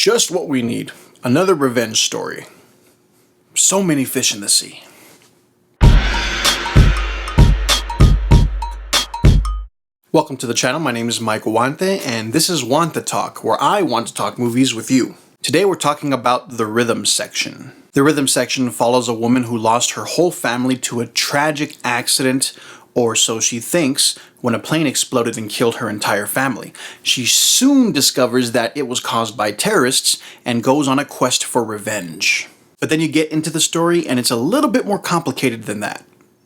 Just what we need. Another revenge story. So many fish in the sea. Welcome to the channel. My name is Mike Huante, and this is Huante Talk, where I want to talk movies with you. Today we're talking about the rhythm section. The rhythm section follows a woman who lost her whole family to a tragic accident, or so she thinks, when a plane exploded and killed her entire family. She soon discovers that it was caused by terrorists and goes on a quest for revenge. But then you get into the story and it's a little bit more complicated than that.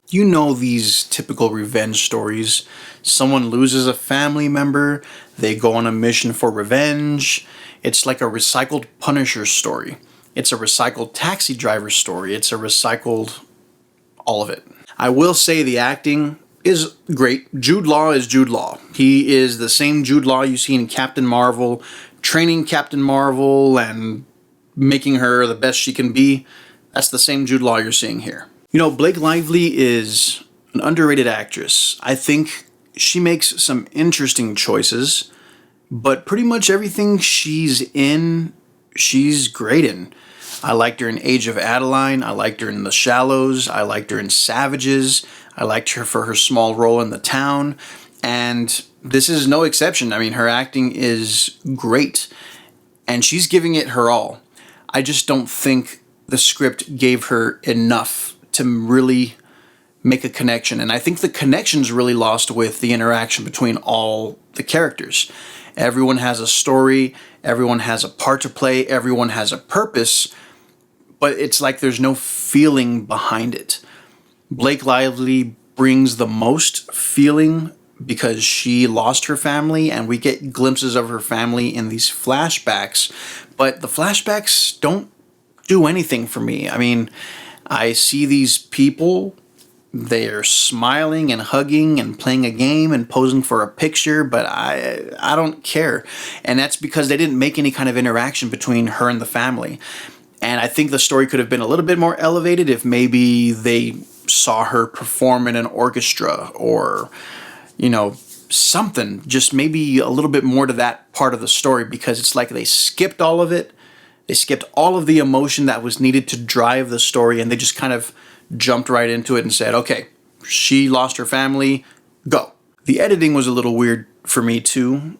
You know these typical revenge stories. Someone loses a family member, they go on a mission for revenge. It's like a recycled Punisher story. It's a recycled Taxi Driver story. It's a recycled all of it. I will say the acting is great. Jude Law is Jude Law. He is the same Jude Law you see in Captain Marvel, training Captain Marvel and making her the best she can be. That's the same Jude Law you're seeing here. You know, Blake Lively is an underrated actress. I think she makes some interesting choices, but pretty much everything she's in, she's great in. I liked her in Age of Adeline. I liked her in The Shallows. I liked her in Savages. I liked her for her small role in The Town. And this is no exception. I mean, her acting is great. And she's giving it her all. I just don't think the script gave her enough to really make a connection. And I think the connection's really lost with the interaction between all the characters. Everyone has a story. Everyone has a part to play. Everyone has a purpose. But it's like there's no feeling behind it. Blake Lively brings the most feeling because she lost her family, and we get glimpses of her family in these flashbacks. But the flashbacks don't do anything for me. I mean, I see these people, they're smiling and hugging and playing a game and posing for a picture, but I don't care. And that's because they didn't make any kind of interaction between her and the family. And I think the story could have been a little bit more elevated if maybe they saw her perform in an orchestra or, you know, something. Just maybe a little bit more to that part of the story, because it's like they skipped all of it. They skipped all of the emotion that was needed to drive the story, and they just kind of jumped right into it and said, okay, she lost her family, go. The editing was a little weird for me too.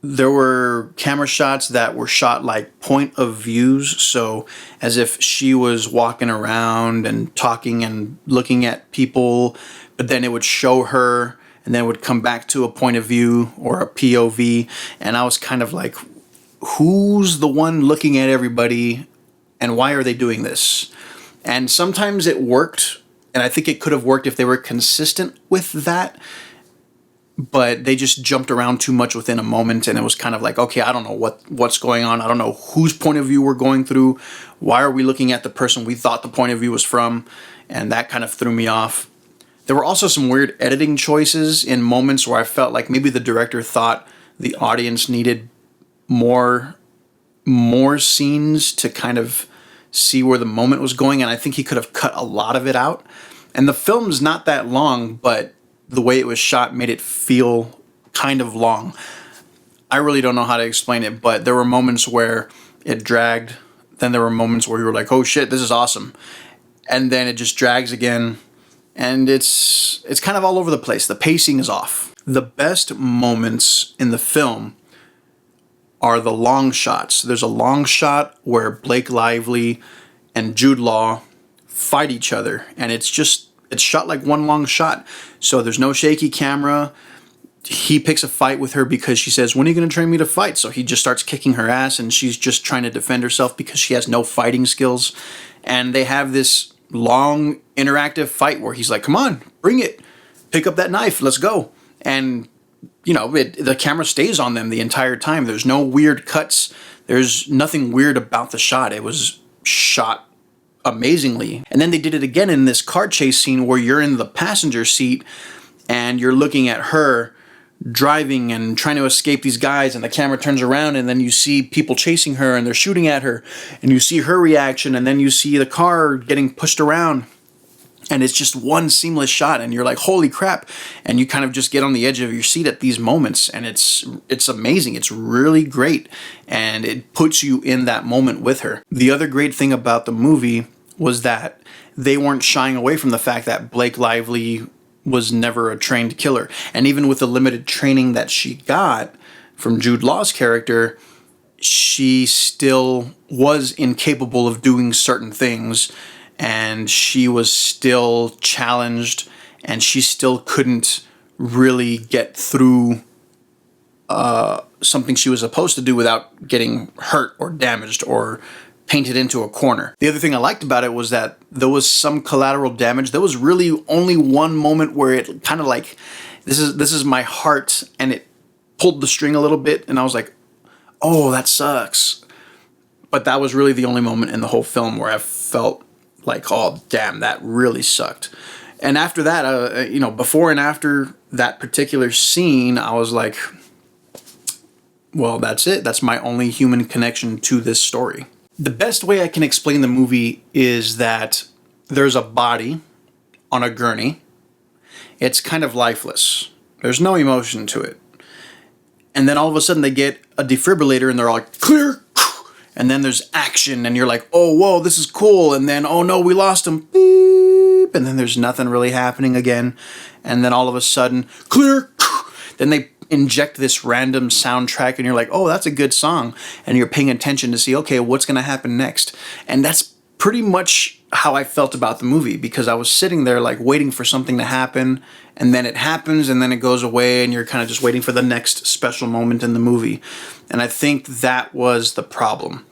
There were camera shots that were shot like point of views, so as if she was walking around and talking and looking at people, but then it would show her and then it would come back to a point of view or a POV, and I was kind of like, who's the one looking at everybody and why are they doing this? And sometimes it worked, and I think it could have worked if they were consistent with that. But they just jumped around too much within a moment, and it was kind of like, okay, I don't know what's going on. I don't know whose point of view we're going through. Why are we looking at the person we thought the point of view was from? And that kind of threw me off. There were also some weird editing choices in moments where I felt like maybe the director thought the audience needed more scenes to kind of see where the moment was going, and I think he could have cut a lot of it out. And the film's not that long, but the way it was shot made it feel kind of long. I really don't know how to explain it, but there were moments where it dragged. Then there were moments where you were like, oh shit, this is awesome. And then it just drags again. And it's kind of all over the place. The pacing is off. The best moments in the film are the long shots. There's a long shot where Blake Lively and Jude Law fight each other, and it's shot like one long shot. So there's no shaky camera. He picks a fight with her because she says, when are you going to train me to fight? So he just starts kicking her ass, and she's just trying to defend herself because she has no fighting skills. And they have this long interactive fight where he's like, come on, bring it. Pick up that knife. Let's go. And, you know, the camera stays on them the entire time. There's no weird cuts. There's nothing weird about the shot. It was shot amazingly. And then they did it again in this car chase scene where you're in the passenger seat and you're looking at her driving and trying to escape these guys, and the camera turns around and then you see people chasing her and they're shooting at her, and you see her reaction, and then you see the car getting pushed around. And it's just one seamless shot, and you're like, holy crap. And you kind of just get on the edge of your seat at these moments, and it's amazing. It's really great, and it puts you in that moment with her. The other great thing about the movie was that they weren't shying away from the fact that Blake Lively was never a trained killer. And even with the limited training that she got from Jude Law's character, she still was incapable of doing certain things, and she was still challenged, and she still couldn't really get through something she was supposed to do without getting hurt or damaged or painted into a corner. The other thing I liked about it was that there was some collateral damage. There was really only one moment where it kind of like, this is my heart, and it pulled the string a little bit, and I was like, oh, that sucks. But that was really the only moment in the whole film where I felt like, oh, damn, that really sucked. And after that, before and after that particular scene, I was like, well, that's it. That's my only human connection to this story. The best way I can explain the movie is that there's a body on a gurney. It's kind of lifeless. There's no emotion to it. And then all of a sudden they get a defibrillator and they're all like, clear. And then there's action, and you're like, oh, whoa, this is cool. And then, oh no, we lost him. Beep. And then there's nothing really happening again. And then all of a sudden, clear. Then they inject this random soundtrack, and you're like, oh, that's a good song. And you're paying attention to see, okay, what's going to happen next? And that's pretty much how I felt about the movie, because I was sitting there like waiting for something to happen, and then it happens, and then it goes away, and you're kind of just waiting for the next special moment in the movie. And I think that was the problem.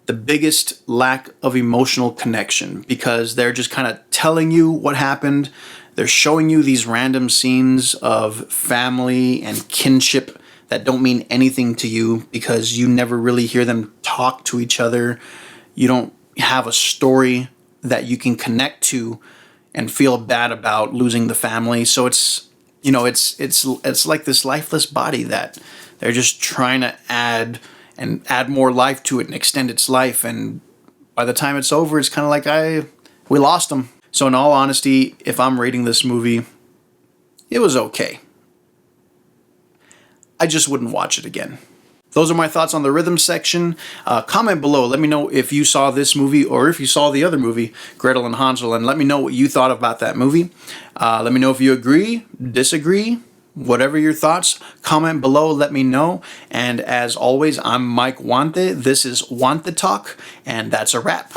The biggest lack of emotional connection, because they're just kind of telling you what happened. They're showing you these random scenes of family and kinship that don't mean anything to you, because you never really hear them talk to each other. You don't have a story that you can connect to and feel bad about losing the family. So it's like this lifeless body that they're just trying to add more life to it and extend its life. And by the time it's over, it's kind of like we lost them. So in all honesty, if I'm rating this movie, it was okay. I just wouldn't watch it again. Those are my thoughts on the rhythm section. Comment below. Let me know if you saw this movie or if you saw the other movie, Gretel and Hansel, and let me know what you thought about that movie. Let me know if you agree, disagree, whatever your thoughts. Comment below, let me know. And as always, I'm Mike Huante. This is Huante Talk, and that's a wrap.